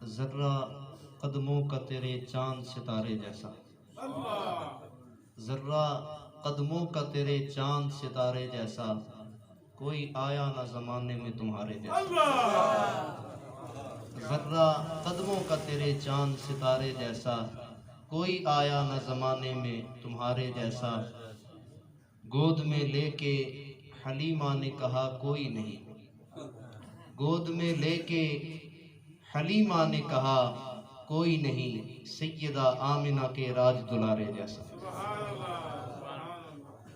ذرہ قدموں کا تیرے چاند ستارے جیسا، ذرہ قدموں کا تیرے چاند ستارے جیسا، کوئی آیا نہ زمانے میں تمہارے جیسا، ذرہ قدموں کا تیرے چاند ستارے جیسا، کوئی آیا نہ زمانے میں تمہارے جیسا، گود میں لے کے حلیمہ نے کہا کوئی نہیں، گود میں لے کے حلیمہ نے کہا کوئی نہیں، سیدہ آمنہ کے راج دلارے جیسا۔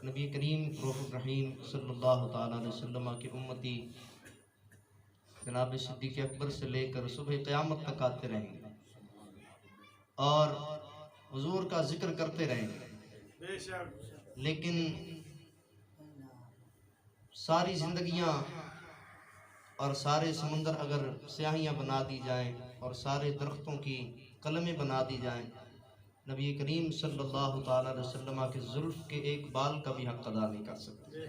نبی کریم رؤوف الرحیم صلی اللہ تعالیٰ علیہ وسلم کی امتی جناب صدیق اکبر سے لے کر صبح قیامت تک آتے رہیں گے اور حضور کا ذکر کرتے رہیں گے، لیکن ساری زندگیاں اور سارے سمندر اگر سیاہیاں بنا دی جائیں اور سارے درختوں کی قلمیں بنا دی جائیں، نبی کریم صلی اللہ تعالیٰ علیہ وسلم کے زلف کے ایک بال کا بھی حق ادا نہیں کر سکتے۔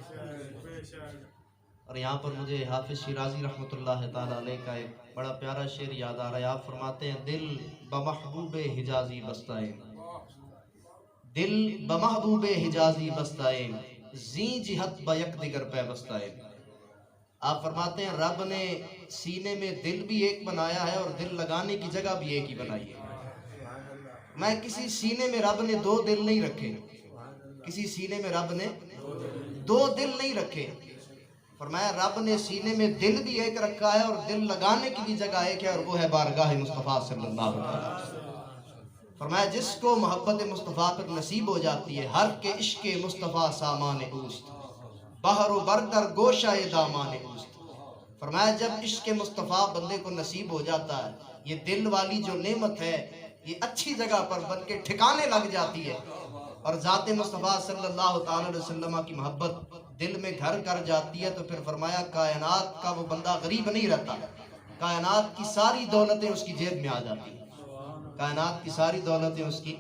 اور یہاں پر مجھے حافظ شیرازی رحمۃ اللہ تعالیٰ علیہ کا ایک بڑا پیارا شعر یاد آ رہا ہے۔ آپ فرماتے ہیں دل بمحبوب حجازی بستائے، دل بمحبوب حجازی بستائے، زیں جہت بیک دیگر پہ بستائے۔ آپ فرماتے ہیں رب نے سینے میں دل بھی ایک بنایا ہے اور دل لگانے کی جگہ بھی ایک ہی بنائی ہے۔ میں کسی سینے میں رب نے دو دل نہیں رکھے، کسی سینے میں رب نے دو دل نہیں رکھے، فرمایا رب نے سینے میں دل بھی ایک رکھا ہے اور دل لگانے کی بھی جگہ ایک ہے، اور وہ ہے بارگاہ مصطفیٰ صلی اللہ علیہ وسلم۔ فرمایا جس کو محبت مصطفیٰ پر نصیب ہو جاتی ہے، ہر کے عشق مصطفیٰ سامان اوست، بحر و بردر گوشہ دامان اوست۔ فرمایا جب عشق مصطفیٰ بندے کو نصیب ہو جاتا ہے، یہ دل والی جو نعمت ہے یہ اچھی جگہ پر بن کے ٹھکانے لگ جاتی ہے، اور ذات مصطفیٰ صلی اللہ تعالیٰ علیہ وسلم کی محبت دل میں گھر کر جاتی ہے، تو پھر فرمایا کائنات کا وہ بندہ غریب نہیں رہتا، کائنات کی ساری دولتیں اس کی جیب میں آ جاتی ہیں، کائنات کی ساری دولتیں اس کی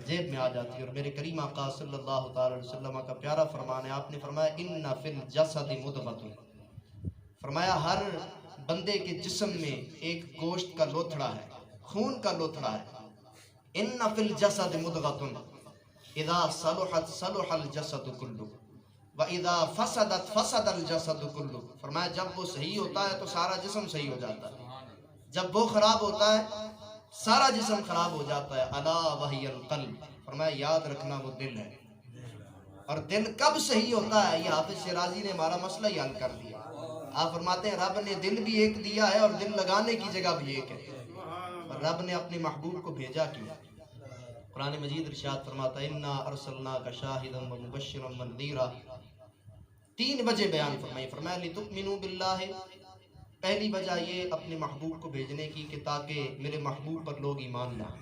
جیب میں آ جاتی ہے۔ اور میرے کریم آقا صلی اللہ تعالیٰ علیہ وسلم کا پیارا فرمان ہے، آپ نے فرمایا ان فی الجسد مضغۃ، فرمایا ہر بندے کے جسم میں ایک گوشت کا لوتھڑا ہے، خون کا لوتھڑا ہے۔ ان فی الجسد مضغۃ اذا صلحت صلح الجسد کلہ واذا فسدت فسد الجسد کلہ۔ فرمایا جب وہ صحیح ہوتا ہے تو سارا جسم صحیح ہو جاتا ہے، جب وہ خراب ہوتا ہے سارا جسم خراب ہو جاتا ہے۔ الا وہی القلب، فرمایا یاد رکھنا وہ دل ہے، اور دل کب صحیح ہوتا ہے یہ حافظ شیرازی نے ہمارا مسئلہ ہی حل کر دیا۔ آپ فرماتے ہیں رب نے دل بھی ایک دیا ہے اور دل لگانے کی جگہ بھی ایک ہے، اور رب نے اپنے محبوب کو بھیجا کیوں؟ قرآن مجید ارشاد فرماتا ہے انا ارسلناک شاہدا ومبشرا ونذیرا، 3 وجہ بیان فرمائی۔ فرمایا لتؤمنوا باللہ، پہلی وجہ یہ اپنے محبوب کو بھیجنے کی کہ تاکہ میرے محبوب پر لوگ ایمان لائیں۔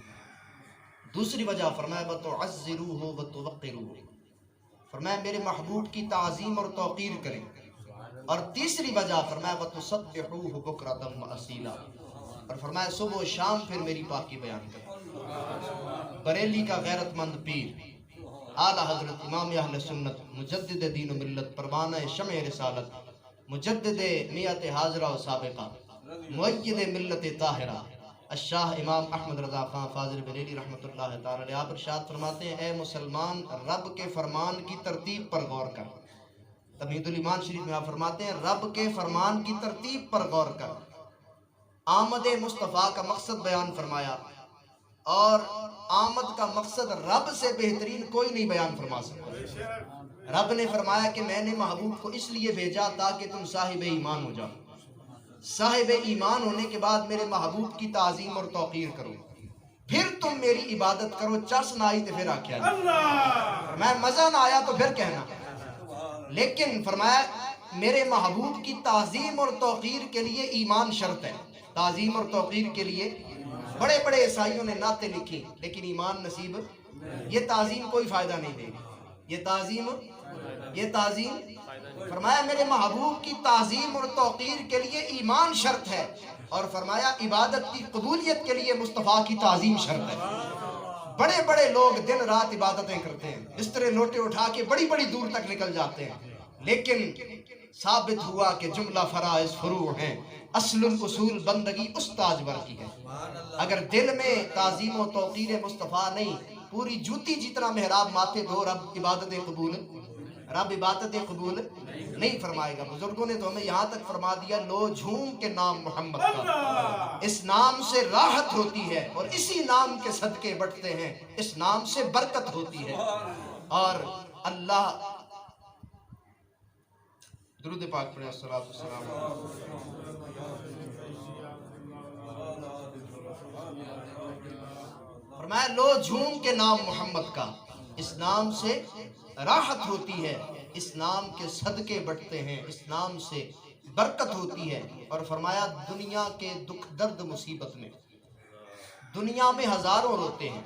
دوسری وجہ فرمایا وتعزروہ وتوقروہ، فرمایا میرے محبوب کی تعظیم اور توقیر کریں۔ اور تیسری وجہ فرمایا وتسبحوہ بکرۃ واصیلا، اور فرمایا صبح و شام پھر میری پاکی بیان کریں۔ بریلی کا غیرت مند پیر اعلیٰ حضرت امام اہل سنت مجدد دین و ملت پروانہ شمع رسالت مجدد میت حاضرہ و سابقہ مؤید ملت طاہرہ الشاہ امام احمد رضا خان فاضل بریلی رحمۃ اللہ تعالی علیہ، آپ ارشاد فرماتے ہیں اے مسلمان رب کے فرمان کی ترتیب پر غور کر۔ تمہید الایمان شریف میں آپ فرماتے ہیں رب کے فرمان کی ترتیب پر غور کر۔ آمد مصطفیٰ کا مقصد بیان فرمایا، اور آمد کا مقصد رب سے بہترین کوئی نہیں بیان فرما سکتا۔ رب نے فرمایا کہ میں نے محبوب کو اس لیے بھیجا تاکہ تم صاحب ایمان ہو جاؤ، صاحب ایمان ہونے کے بعد میرے محبوب کی تعظیم اور توقیر کرو، پھر تم میری عبادت کرو، چرس نہ آئی تو پھر آکھیا فرمایا مزہ نہ آیا تو پھر کہنا، لیکن فرمایا میرے محبوب کی تعظیم اور توقیر کے لیے ایمان شرط ہے۔ تعظیم اور توقیر کے لیے بڑے بڑے عیسائیوں نے نعتیں لکھی، لیکن ایمان نصیب، یہ تعظیم کوئی فائدہ نہیں دے گی، یہ تعظیم فرمایا میرے محبوب کی تعظیم اور توقیر کے لیے ایمان شرط ہے، اور فرمایا عبادت کی قبولیت کے لیے مصطفیٰ کی تعظیم شرط ہے۔ بڑے بڑے لوگ دن رات عبادتیں کرتے ہیں، بسترے لوٹے اٹھا کے بڑی بڑی دور تک نکل جاتے ہیں، لیکن ثابت ہوا کہ جملہ فرائض فروع ہیں، اصل الاصول بندگی اس تاجور کی ہے۔ اگر دل میں تعظیم و توقیر مصطفیٰ نہیں، پوری جوتی جتنا محراب ماتھے دو، رب عبادت قبول نہیں فرمائے گا۔ بزرگوں نے تو ہمیں یہاں تک فرما دیا، لو جھوم کے نام محمد کا، اس نام سے راحت ہوتی ہے اور اسی نام کے صدقے بٹتے ہیں، اس نام سے برکت ہوتی ہے۔ اور اللہ درود پاک پڑھیں، الصلوۃ والسلام۔ فرمایا لو جھوم کے نام محمد کا، اس نام سے راحت ہوتی ہے، اس نام کے صدقے بٹتے ہیں، اس نام سے برکت ہوتی ہے۔ اور فرمایا دنیا کے دکھ درد مصیبت میں، دنیا میں ہزاروں روتے ہیں،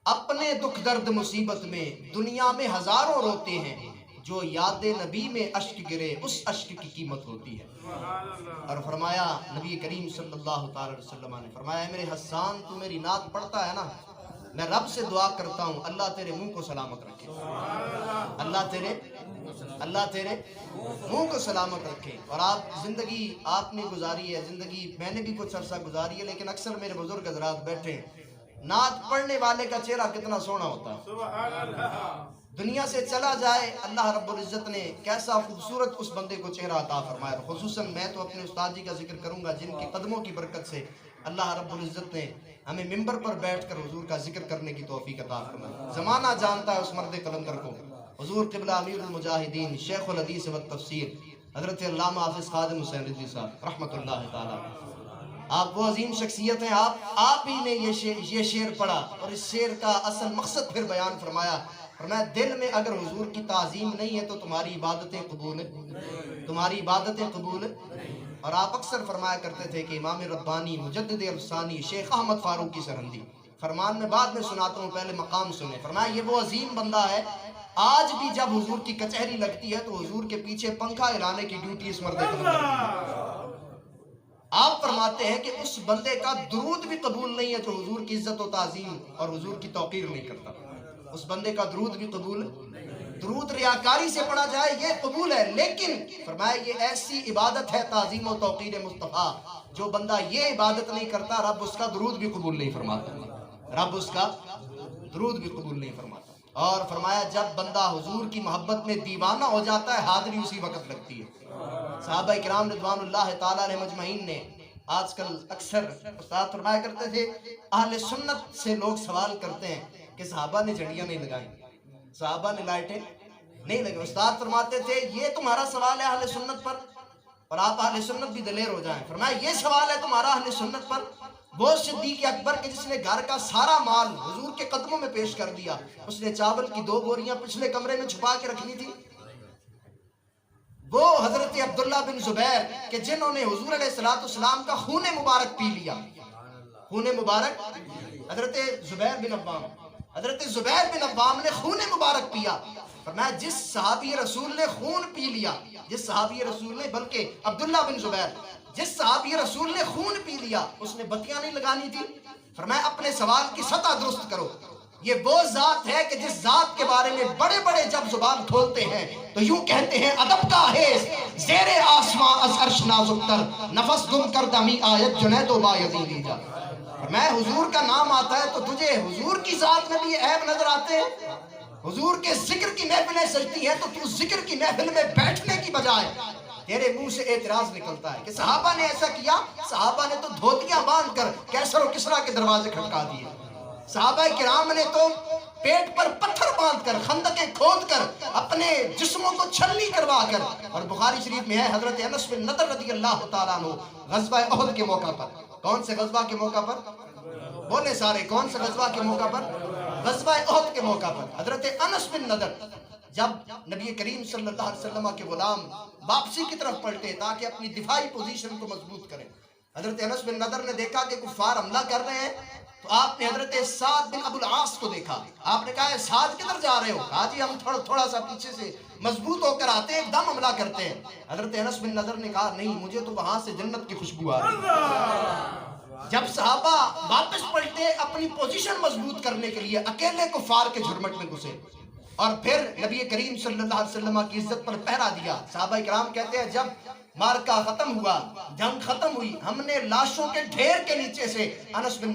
اپنے دکھ درد مصیبت میں دنیا میں ہزاروں روتے ہیں، جو یاد نبی میں اشک گرے اس اشک کی قیمت ہوتی ہے۔ اور فرمایا نبی کریم صلی اللہ تعالی وسلم نے فرمایا، میرے حسان تو میری نعت پڑھتا ہے نا، میں رب سے دعا کرتا ہوں اللہ تیرے منہ کو سلامت رکھے، اللہ تیرے منہ کو سلامت رکھے۔ اور زندگی آپ نے گزاری ہے، زندگی میں نے بھی کچھ عرصہ گزاری ہے، لیکن اکثر میرے بزرگ حضرات بیٹھے ہیں، نعت پڑھنے والے کا چہرہ کتنا سونا ہوتا ہے، دنیا سے چلا جائے اللہ رب العزت نے کیسا خوبصورت اس بندے کو چہرہ عطا فرمایا۔ خصوصاً میں تو اپنے استاد جی کا ذکر کروں گا، جن کی قدموں کی برکت سے اللہ رب العزت نے ہمیں ممبر پر بیٹھ کر حضور کا ذکر کرنے کی توفیق عطا فرمائی۔ زمانہ جانتا ہے اس مرد قلندر کو، حضور قبلہ امیر المجاہدین شیخ الحدیث و تفسیر حضرت علامہ حافظ خادم حسین رضوی صاحب رحمۃ اللہ تعالی۔ آپ وہ عظیم شخصیت ہیں، آپ ہی نے یہ شعر پڑھا اور اس شعر کا اصل مقصد پھر بیان فرمایا۔ دل میں اگر حضور کی تعظیم نہیں ہے تو تمہاری عبادتیں قبول۔ اور آپ اکثر فرمایا کرتے تھے کہ امام ربانی مجدد افسانی شیخ احمد فاروقی سرہندی، فرمان میں بعد میں سناتا ہوں، پہلے مقام سنیں۔ فرمایا یہ وہ عظیم بندہ ہے، آج بھی جب حضور کی کچہری لگتی ہے تو حضور کے پیچھے پنکھا ہلانے کی ڈیوٹی اس مرد قلندر کی ہے۔ آپ فرماتے ہیں کہ اس بندے کا درود بھی قبول نہیں ہے جو حضور کی عزت و تعظیم اور حضور کی توقیر نہیں کرتا، اس بندے کا درود بھی قبول، درود ریاکاری سے پڑھا جائے یہ قبول ہے، لیکن فرمایا یہ ایسی عبادت ہے تعظیم و توقیر مصطفیٰ، جو بندہ یہ عبادت نہیں کرتا رب اس کا درود بھی قبول نہیں فرماتا، رب اس کا درود بھی قبول نہیں فرماتا۔ اور فرمایا جب بندہ حضور کی محبت میں دیوانہ ہو جاتا ہے حاضری اسی وقت لگتی ہے۔ صحابہ کرام رضوان اللہ تعالیٰ علیہ مجمعین نے آج کل اکثر استاد فرمایا کرتے تھے، اہل سنت سے لوگ سوال کرتے ہیں کہ صحابہ نے جھنڈیاں نہیں لگائیں، صحابہ نے لائٹیں نہیں لگائیں۔ استاد فرماتے تھے یہ تمہارا سوال ہے اہل سنت پر، اور آپ اہل سنت بھی دلیر ہو جائیں۔ فرمایا یہ سوال ہے تمہارا اہل سنت پر، وہ صدیق اکبر کے جس نے گھر کا سارا مال حضور کے قدموں میں پیش کر دیا، اس نے چاول کی 2 بوریاں پچھلے کمرے میں چھپا کے رکھنی تھی۔ وہ حضرت عبداللہ بن زبیر کہ جنہوں نے حضور علیہ السلام کا خون مبارک پی لیا، خون مبارک، حضرت زبیر بن عوام نے خون مبارک پیا۔ فرمایا جس صحابی رسول نے خون پی لیا، جس صحابی رسول نے، بلکہ عبداللہ بن زبیر، جس صحابی رسول نے خون پی لیا اس نے بتیاں نہیں لگانی تھی۔ فرمایا اپنے سوال کی سطح درست کرو، یہ وہ ذات ہے کہ جس ذات کے بارے میں بڑے بڑے جب زبان کھولتے ہیں تو یوں کہتے ہیں ادب کا حیث زیر آسماں از عرش نازک تر، نفس گم کر دمی آیت جنید و بایزید جا۔ میں حضور کا نام آتا ہے تو تجھے حضور کی ذات میں بھی یہ عیب نظر آتے ہیں؟ حضور کے ذکر کی محفلیں سجتی ہیں تو تو ذکر کی محفل میں بیٹھنے کی بجائے تیرے منہ سے اعتراض نکلتا ہے کہ صحابہ نے ایسا کیا، صحابہ نے تو دھوتیاں باندھ کر کیسر و کسریٰ کے دروازے کھٹکا دیے، صحابہ کرام نے تو پیٹ پر پتھر باندھ کر خندقیں کھود کر اپنے جسموں کو چھلنی کروا کر۔ اور بخاری شریف میں ہے حضرت انس بن نضر رضی اللہ تعالیٰ عنہ غزوہ احد کے موقع پر، کون سے غزوہ کے موقع پر؟ بولے سارے، کون سے غزوہ کے موقع پر؟ غزوہ احد کے موقع پر حضرت انس بن نضر جب نبی کریم صلی اللہ علیہ وسلم کے غلام واپسی کی طرف پلٹے تاکہ اپنی دفاعی پوزیشن کو مضبوط کریں، حضرت انس بن نضر نے دیکھا کہ کفار حملہ کر رہے ہیں تو آپ نے حضرت سعد بن ابو العاص کو دیکھا، آپ نے کہا سعد کدھر جا رہے ہو؟ کہا جی ہم تھوڑا سا پیچھے سے مضبوط ہو کر آتے ہیں، ایک دم حملہ کرتے ہیں۔ حضرت انس بن نضر نے کہا نہیں، مجھے تو وہاں سے جنت کی خوشبو آ رہی ہے۔ جب صحابہ واپس پلٹے اپنی پوزیشن مضبوط کرنے کے لیے، اکیلے کفار کے جھرمٹ میں گھسے، اور پھر نبی کریم صلی اللہ علیہ وسلم کی عزت پر پہرا دیا. صحابہ کرام کہتے ہیں جب مارکہ ختم ہوا، جنگ ختم ہوئی، ہم نے لاشوں کے ڈھیر کے نیچے سے انس بن